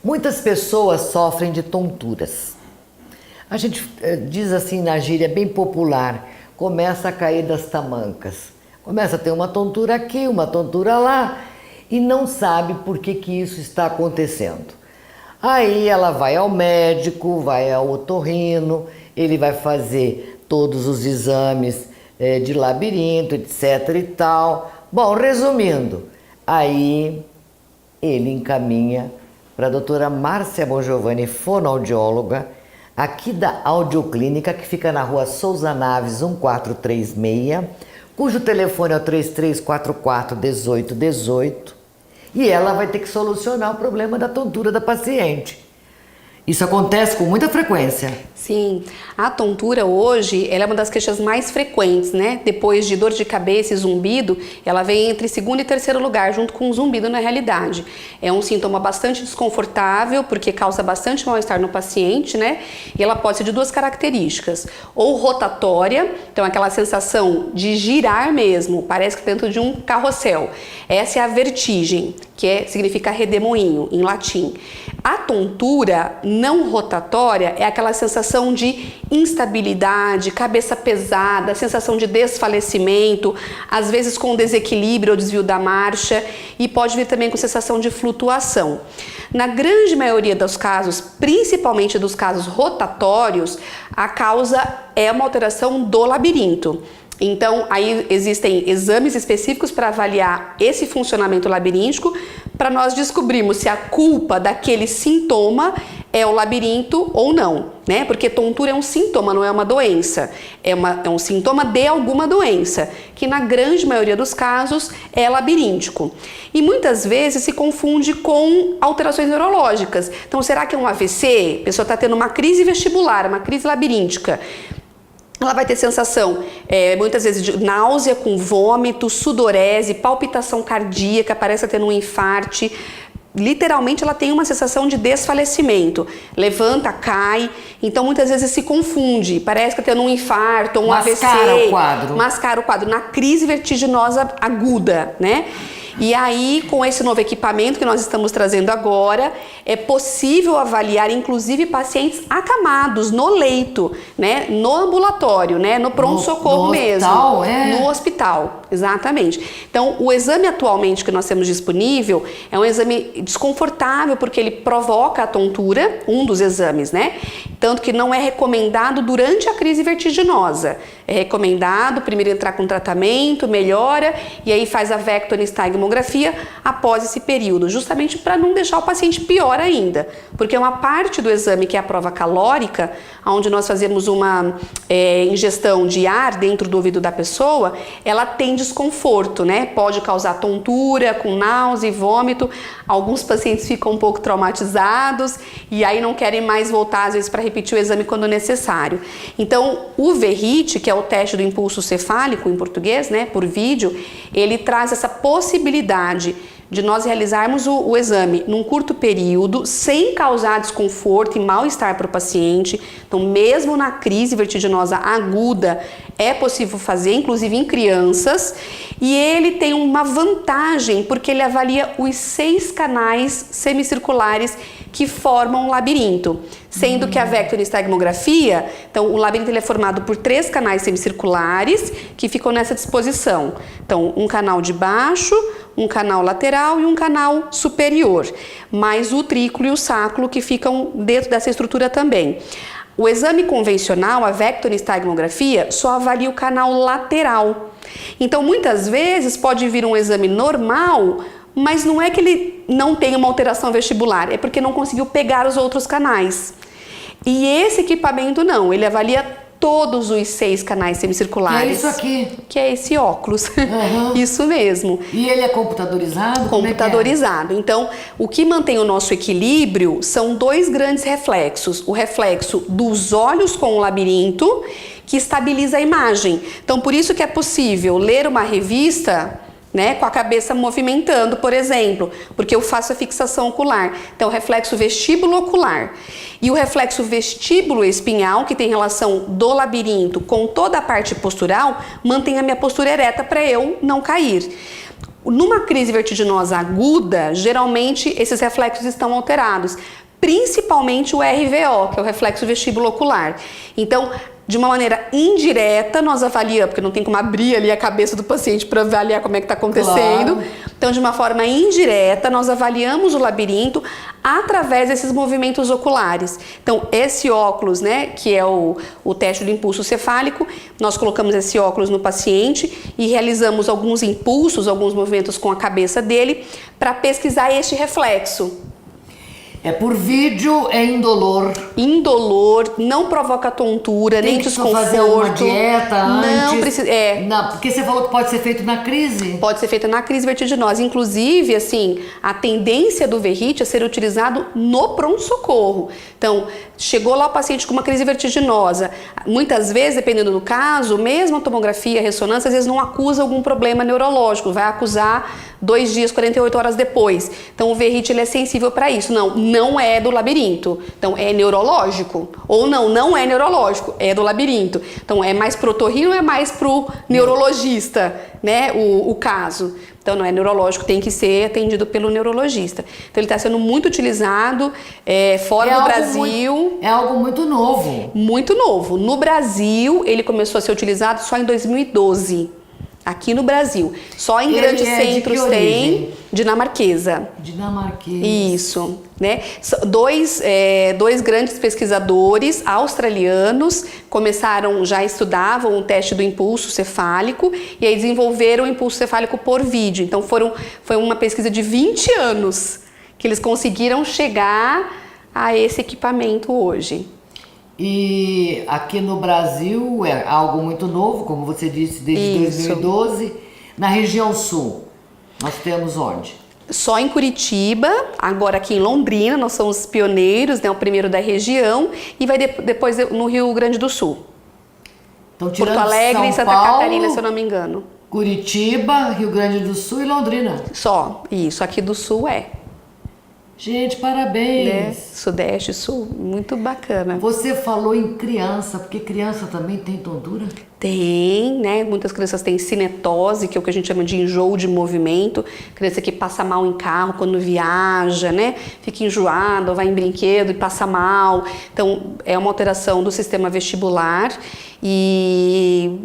Muitas pessoas sofrem de tonturas. A gente diz assim na gíria bem popular, começa a cair das tamancas. Começa a ter uma tontura aqui, uma tontura lá e não sabe por que isso está acontecendo. Aí ela vai ao médico, vai ao otorrino, ele vai fazer todos os exames de labirinto, etc e tal. Bom, resumindo, aí ele encaminha para a doutora Márcia Bongiovanni, fonoaudióloga, aqui da Audioclínica, que fica na rua Souza Naves, 1436, cujo telefone é o 3344-1818, e ela vai ter que solucionar o problema da tontura da paciente. Isso acontece com muita frequência. Sim, a tontura hoje ela é uma das queixas mais frequentes, né? Depois de dor de cabeça e zumbido, ela vem entre segundo e terceiro lugar, junto com o zumbido na realidade. É um sintoma bastante desconfortável, porque causa bastante mal-estar no paciente, né? E ela pode ser de duas características. Ou rotatória, então aquela sensação de girar mesmo, parece que dentro de um carrossel. Essa é a vertigem, que significa redemoinho, em latim. A tontura não rotatória é aquela sensação de instabilidade, cabeça pesada, sensação de desfalecimento, às vezes com desequilíbrio ou desvio da marcha, e pode vir também com sensação de flutuação. Na grande maioria dos casos, principalmente dos casos rotatórios, a causa é uma alteração do labirinto. Então, aí existem exames específicos para avaliar esse funcionamento labiríntico, para nós descobrirmos se a culpa daquele sintoma é o labirinto ou não, né? Porque tontura é um sintoma, não é uma doença. É um sintoma de alguma doença, que na grande maioria dos casos é labiríntico. E muitas vezes se confunde com alterações neurológicas. Então, será que é um AVC? A pessoa está tendo uma crise vestibular, uma crise labiríntica. Ela vai ter sensação, muitas vezes, de náusea com vômito, sudorese, palpitação cardíaca, parece tendo um infarte. Literalmente ela tem uma sensação de desfalecimento, levanta, cai, então muitas vezes se confunde, parece que está tendo um infarto, um AVC. Mascara o quadro, na crise vertiginosa aguda, né? E aí, com esse novo equipamento que nós estamos trazendo agora, é possível avaliar, inclusive, pacientes acamados no leito, né? No ambulatório, né? No pronto-socorro mesmo. Hospital, No hospital, exatamente. Então, o exame atualmente que nós temos disponível é um exame desconfortável, porque ele provoca a tontura, um dos exames, né? Tanto que não é recomendado durante a crise vertiginosa. É recomendado primeiro entrar com tratamento, melhora, e aí faz a vectonistagmografia após esse período, justamente para não deixar o paciente pior ainda, porque uma parte do exame, que é a prova calórica, onde nós fazemos uma ingestão de ar dentro do ouvido da pessoa, ela tem desconforto, né? Pode causar tontura, com náusea e vômito. Alguns pacientes ficam um pouco traumatizados e aí não querem mais voltar, às vezes, para repetir o exame quando necessário. Então, o VRIT, que é o teste do impulso cefálico em português, né, por vídeo, ele traz essa possibilidade de nós realizarmos o exame num curto período, sem causar desconforto e mal-estar para o paciente. Então, mesmo na crise vertiginosa aguda, é possível fazer, inclusive em crianças, e ele tem uma vantagem, porque ele avalia os 6 canais semicirculares que formam um labirinto, sendo que a vectonistagmografia, então o labirinto ele é formado por 3 canais semicirculares que ficam nessa disposição. Então, um canal de baixo, um canal lateral e um canal superior, mais o utrículo e o sáculo que ficam dentro dessa estrutura também. O exame convencional, a vectonistagmografia, só avalia o canal lateral. Então, muitas vezes pode vir um exame normal, mas não é que ele não tem uma alteração vestibular, é porque não conseguiu pegar os outros canais. E esse equipamento não, ele avalia todos os 6 canais semicirculares. Que é isso aqui? Que é esse óculos. Uhum. Isso mesmo. E ele é computadorizado? Computadorizado. Então, o que mantém o nosso equilíbrio são 2 grandes reflexos. O reflexo dos olhos com o labirinto, que estabiliza a imagem. Então, por isso que é possível ler uma revista, né, com a cabeça movimentando, por exemplo, porque eu faço a fixação ocular. Então, o reflexo vestíbulo-ocular e o reflexo vestíbulo-espinhal, que tem relação do labirinto com toda a parte postural, mantém a minha postura ereta para eu não cair. Numa crise vertiginosa aguda, geralmente esses reflexos estão alterados, principalmente o RVO, que é o reflexo vestibulo-ocular. Então, de uma maneira indireta, nós avaliamos, porque não tem como abrir ali a cabeça do paciente para avaliar como é que está acontecendo. Claro. Então, de uma forma indireta, nós avaliamos o labirinto através desses movimentos oculares. Então, esse óculos, né, que é o teste do impulso cefálico, nós colocamos esse óculos no paciente e realizamos alguns impulsos, alguns movimentos com a cabeça dele para pesquisar este reflexo. É por vídeo, é indolor. Indolor, não provoca tontura, nem desconforto. Tem que fazer uma dieta antes? Não precisa, porque você falou que pode ser feito na crise? Pode ser feito na crise vertiginosa. Inclusive, assim, a tendência do Verrite é ser utilizado no pronto-socorro. Então, chegou lá o paciente com uma crise vertiginosa. Muitas vezes, dependendo do caso, mesmo a tomografia, a ressonância, às vezes não acusa algum problema neurológico. Vai acusar 2 dias, 48 horas depois. Então, o Verrite ele é sensível para isso. Não é do labirinto. Então, é neurológico. Ou não é neurológico, é do labirinto. Então, é mais pro otorrino ou é mais pro neurologista, né, o caso. Então, não é neurológico, tem que ser atendido pelo neurologista. Então, ele está sendo muito utilizado fora do Brasil. É algo muito novo. Muito novo. No Brasil, ele começou a ser utilizado só em 2012. Aqui no Brasil. Só em grandes centros tem dinamarquesa. Dinamarquesa. Isso, né? Dois grandes pesquisadores australianos já estudavam o teste do impulso cefálico e aí desenvolveram o impulso cefálico por vídeo. Então foi uma pesquisa de 20 anos que eles conseguiram chegar a esse equipamento hoje. E aqui no Brasil é algo muito novo, como você disse, desde 2012. Na região sul, nós temos onde? Só em Curitiba, agora aqui em Londrina, nós somos pioneiros, né, o primeiro da região, e vai depois no Rio Grande do Sul. Então, tirando Porto Alegre e Santa Paulo, Catarina, se eu não me engano. Curitiba, Rio Grande do Sul e Londrina. Só, isso, aqui do Sul é. Gente, parabéns! Né? Sudeste, Sul, muito bacana. Você falou em criança, porque criança também tem tontura? Tem, né? Muitas crianças têm cinetose, que é o que a gente chama de enjoo de movimento. Criança que passa mal em carro quando viaja, né? Fica enjoada, ou vai em brinquedo e passa mal. Então, é uma alteração do sistema vestibular e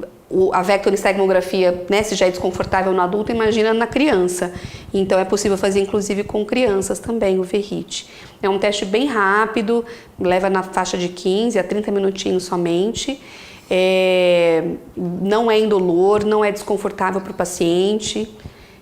a vectorestegmografia, né, se já é desconfortável no adulto, imagina na criança. Então é possível fazer inclusive com crianças também o Verrite. É um teste bem rápido, leva na faixa de 15 a 30 minutinhos somente. Não é indolor, não é desconfortável para o paciente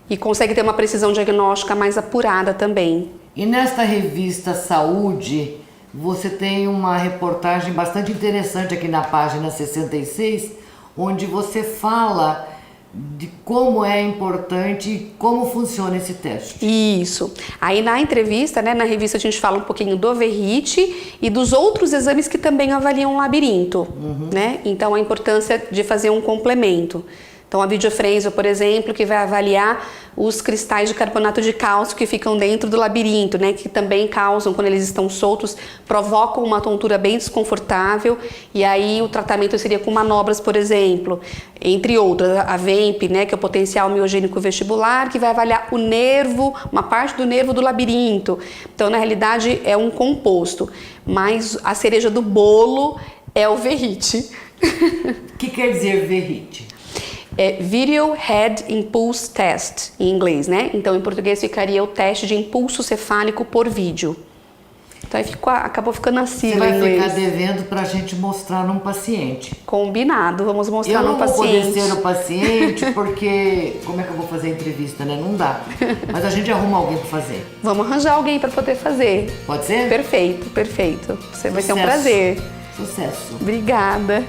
e consegue ter uma precisão diagnóstica mais apurada também. E nesta revista Saúde, você tem uma reportagem bastante interessante aqui na página 66, onde você fala de como é importante e como funciona esse teste. Isso. Aí na entrevista, né, na revista a gente fala um pouquinho do Verrite e dos outros exames que também avaliam o labirinto, né? Então a importância de fazer um complemento. Então a videofrenzo, por exemplo, que vai avaliar os cristais de carbonato de cálcio que ficam dentro do labirinto, né, que também causam, quando eles estão soltos, provocam uma tontura bem desconfortável, e aí o tratamento seria com manobras, por exemplo, entre outras, a VEMP, né, que é o potencial miogênico vestibular, que vai avaliar o nervo, uma parte do nervo do labirinto. Então, na realidade, é um composto, mas a cereja do bolo é o Verrite. O que quer dizer Verrite? É Video Head Impulse Test, em inglês, né? Então, em português ficaria o teste de impulso cefálico por vídeo. Então, aí acabou ficando assim, você vai inglês. ficar devendo pra gente mostrar num paciente. Combinado, vamos mostrar num paciente. Eu não vou poder ser o paciente, porque como é que eu vou fazer a entrevista, né? Não dá. Mas a gente arruma alguém pra fazer. Vamos arranjar alguém pra poder fazer. Pode ser? Perfeito, perfeito. Vai ser um prazer. Sucesso. Obrigada.